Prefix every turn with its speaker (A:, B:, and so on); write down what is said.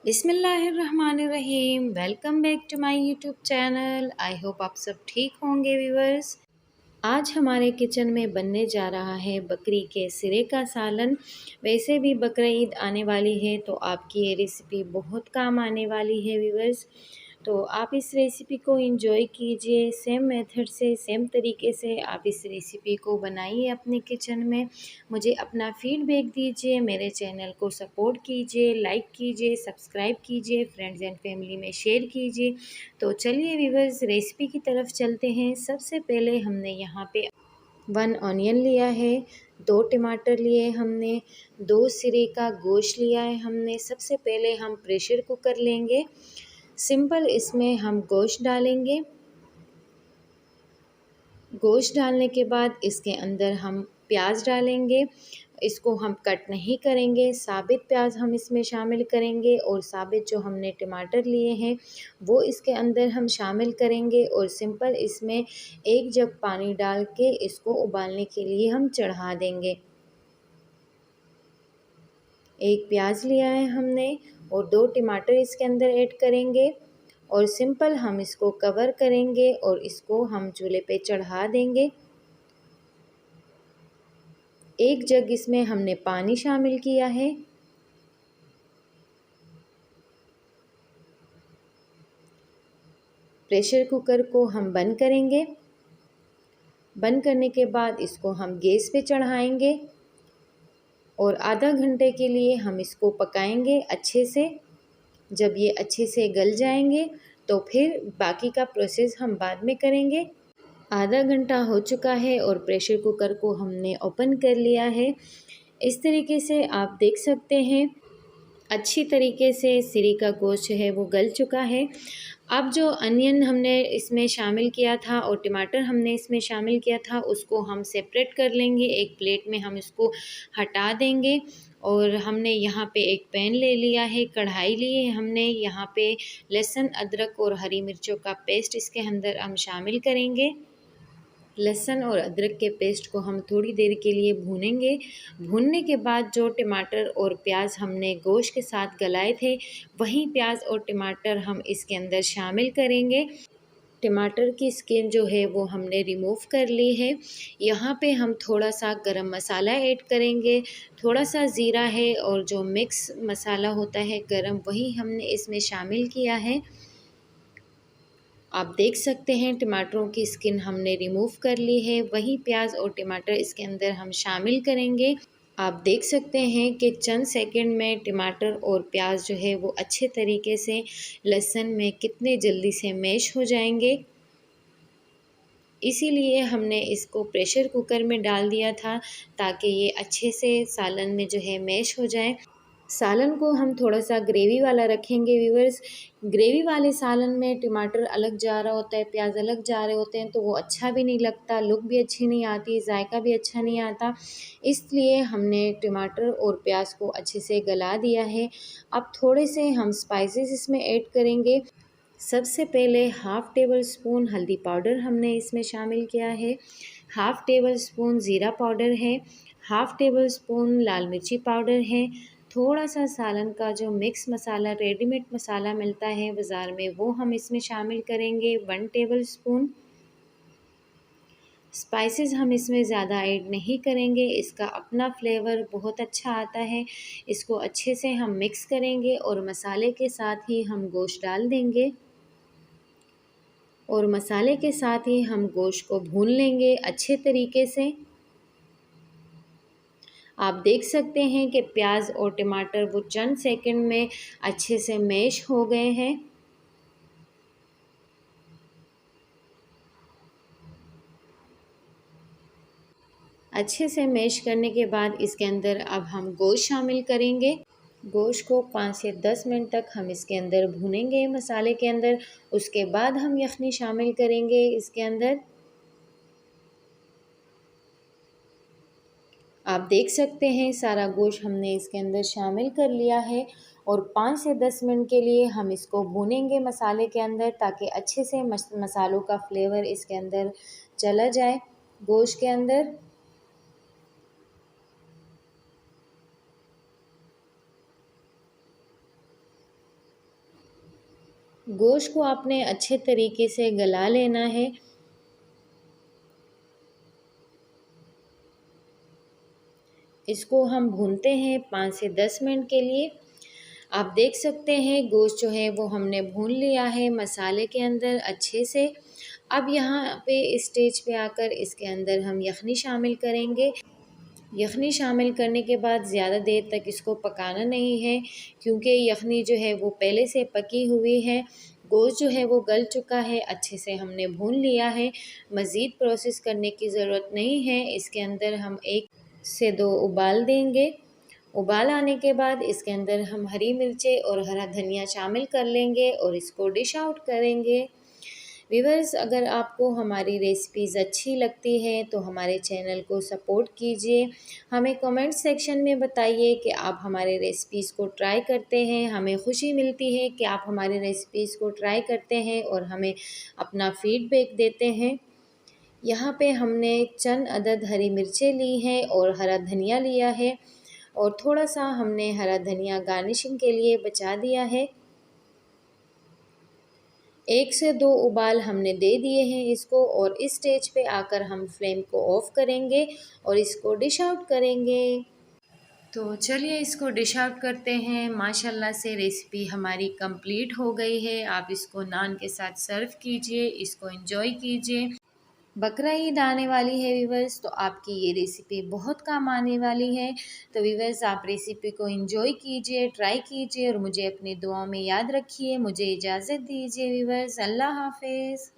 A: बिस्मिल्लाहिर्रहमानिर्रहीम। Welcome back to my YouTube channel. I hope आप सब ठीक होंगे व्यूवर्स। आज हमारे किचन में बनने जा रहा है बकरी के सिरे का सालन। वैसे भी बकरा ईद आने वाली है तो आपकी ये रेसिपी बहुत काम आने वाली है व्यूवर्स। तो आप इस रेसिपी को एंजॉय कीजिए। सेम मेथड से सेम तरीके से आप इस रेसिपी को बनाइए अपने किचन में। मुझे अपना फीडबैक दीजिए, मेरे चैनल को सपोर्ट कीजिए, लाइक कीजिए, सब्सक्राइब कीजिए, फ्रेंड्स एंड फैमिली में शेयर कीजिए। तो चलिए व्यूवर्स रेसिपी की तरफ चलते हैं। सबसे पहले हमने यहाँ पे 1 ऑनियन लिया है, 2 टमाटर लिए हमने, 2 सिरे का गोश्त लिया है हमने। सबसे पहले हम प्रेशर कुकर लेंगे। सिंपल इसमें हम गोश्त डालेंगे। गोश्त डालने के बाद इसके अंदर हम प्याज डालेंगे। इसको हम कट नहीं करेंगे, साबित प्याज हम इसमें शामिल करेंगे और साबित जो हमने टमाटर लिए हैं वो इसके अंदर हम शामिल करेंगे। और सिंपल इसमें 1 जग पानी डाल के इसको उबालने के लिए हम चढ़ा देंगे। 1 प्याज लिया है हमने और 2 टमाटर इसके अंदर ऐड करेंगे और सिंपल हम इसको कवर करेंगे और इसको हम चूल्हे पे चढ़ा देंगे। 1 जग इसमें हमने पानी शामिल किया है। प्रेशर कुकर को हम बंद करेंगे। बंद करने के बाद इसको हम गैस पे चढ़ाएंगे और आधा घंटे के लिए हम इसको पकाएंगे अच्छे से। जब ये अच्छे से गल जाएंगे तो फिर बाकी का प्रोसेस हम बाद में करेंगे। आधा घंटा हो चुका है और प्रेशर कुकर को हमने ओपन कर लिया है। इस तरीके से आप देख सकते हैं अच्छी तरीके से सिरी का गोश्त है वो गल चुका है। अब जो अनियन हमने इसमें शामिल किया था और टमाटर हमने इसमें शामिल किया था उसको हम सेपरेट कर लेंगे। एक प्लेट में हम इसको हटा देंगे और हमने यहाँ पे एक पैन ले लिया है, कढ़ाई ली है हमने। यहाँ पे लहसुन, अदरक और हरी मिर्चों का पेस्ट इसके अंदर हम शामिल करेंगे। लहसुन और अदरक के पेस्ट को हम थोड़ी देर के लिए भूनेंगे। भूनने के बाद जो टमाटर और प्याज हमने गोश्त के साथ गलाए थे वही प्याज और टमाटर हम इसके अंदर शामिल करेंगे। टमाटर की स्किन जो है वो हमने रिमूव कर ली है। यहाँ पे हम थोड़ा सा गरम मसाला ऐड करेंगे, थोड़ा सा ज़ीरा है और जो मिक्स मसाला होता है गरम वही हमने इसमें शामिल किया है। आप देख सकते हैं टमाटरों की स्किन हमने रिमूव कर ली है। वही प्याज और टमाटर इसके अंदर हम शामिल करेंगे। आप देख सकते हैं कि चंद सेकंड में टमाटर और प्याज जो है वो अच्छे तरीके से लहसुन में कितने जल्दी से मैश हो जाएंगे। इसीलिए हमने इसको प्रेशर कुकर में डाल दिया था ताकि ये अच्छे से सालन में जो है मैश हो जाए। सालन को हम थोड़ा सा ग्रेवी वाला रखेंगे व्यूवर्स। ग्रेवी वाले सालन में टमाटर अलग जा रहा होता है, प्याज अलग जा रहे होते हैं तो वो अच्छा भी नहीं लगता, लुक भी अच्छी नहीं आती, जायका भी अच्छा नहीं आता। इसलिए हमने टमाटर और प्याज को अच्छे से गला दिया है। अब थोड़े से हम स्पाइसेस इसमें ऐड करेंगे। सबसे पहले हाफ़ टेबल स्पून हल्दी पाउडर हमने इसमें शामिल किया है, हाफ़ टेबल स्पून ज़ीरा पाउडर है, हाफ़ टेबल स्पून लाल मिर्ची पाउडर है। थोड़ा सा सालन का जो मिक्स मसाला रेडीमेड मसाला मिलता है बाज़ार में वो हम इसमें शामिल करेंगे 1 टेबल स्पून। स्पाइसेस हम इसमें ज़्यादा ऐड नहीं करेंगे, इसका अपना फ्लेवर बहुत अच्छा आता है। इसको अच्छे से हम मिक्स करेंगे और मसाले के साथ ही हम गोश्त डाल देंगे और मसाले के साथ ही हम गोश्त को भून लेंगे अच्छे तरीके से। आप देख सकते हैं कि प्याज और टमाटर वो चंद सेकंड में अच्छे से मैश हो गए हैं। अच्छे से मैश करने के बाद इसके अंदर अब हम गोश्त शामिल करेंगे। गोश्त को 5 से 10 मिनट तक हम इसके अंदर भूनेंगे मसाले के अंदर। उसके बाद हम यखनी शामिल करेंगे इसके अंदर। आप देख सकते हैं सारा गोश्त हमने इसके अंदर शामिल कर लिया है और 5 से 10 मिनट के लिए हम इसको भूनेंगे मसाले के अंदर ताकि अच्छे से मसालों का फ्लेवर इसके अंदर चला जाए गोश्त के अंदर। गोश्त को आपने अच्छे तरीके से गला लेना है। इसको हम भूनते हैं 5 से 10 मिनट के लिए। आप देख सकते हैं गोश्त जो है वो हमने भून लिया है मसाले के अंदर अच्छे से। अब यहाँ पे इस स्टेज पे आकर इसके अंदर हम यखनी शामिल करेंगे। यखनी शामिल करने के बाद ज़्यादा देर तक इसको पकाना नहीं है, क्योंकि यखनी जो है वो पहले से पकी हुई है। गोश्त जो है वो गल चुका है, अच्छे से हमने भून लिया है। मज़ीद प्रोसेस करने की ज़रूरत नहीं है। इसके अंदर हम 1 से 2 उबाल देंगे। उबाल आने के बाद इसके अंदर हम हरी मिर्चें और हरा धनिया शामिल कर लेंगे और इसको डिश आउट करेंगे। व्यूअर्स, अगर आपको हमारी रेसिपीज़ अच्छी लगती हैं तो हमारे चैनल को सपोर्ट कीजिए। हमें कमेंट सेक्शन में बताइए कि आप हमारे रेसिपीज़ को ट्राई करते हैं। हमें खुशी मिलती है कि आप हमारे रेसिपीज़ को ट्राई करते हैं और हमें अपना फ़ीडबैक देते हैं। यहाँ पे हमने चंद अदद हरी मिर्चें ली हैं और हरा धनिया लिया है, और थोड़ा सा हमने हरा धनिया गार्निशिंग के लिए बचा दिया है। 1 से 2 उबाल हमने दे दिए हैं इसको, और इस स्टेज पे आकर हम फ्लेम को ऑफ़ करेंगे और इसको डिश आउट करेंगे। तो चलिए इसको डिश आउट करते हैं। माशाल्लाह से रेसिपी हमारी कंप्लीट हो गई है। आप इसको नान के साथ सर्व कीजिए, इसको एंजॉय कीजिए। बकरा ईद आने वाली है व्यूवर्स, तो आपकी ये रेसिपी बहुत काम आने वाली है। तो व्यूवर्स, आप रेसिपी को एंजॉय कीजिए, ट्राई कीजिए और मुझे अपनी दुआओं में याद रखिए। मुझे इजाज़त दीजिए व्यूवर्स, अल्लाह हाफ़िज़।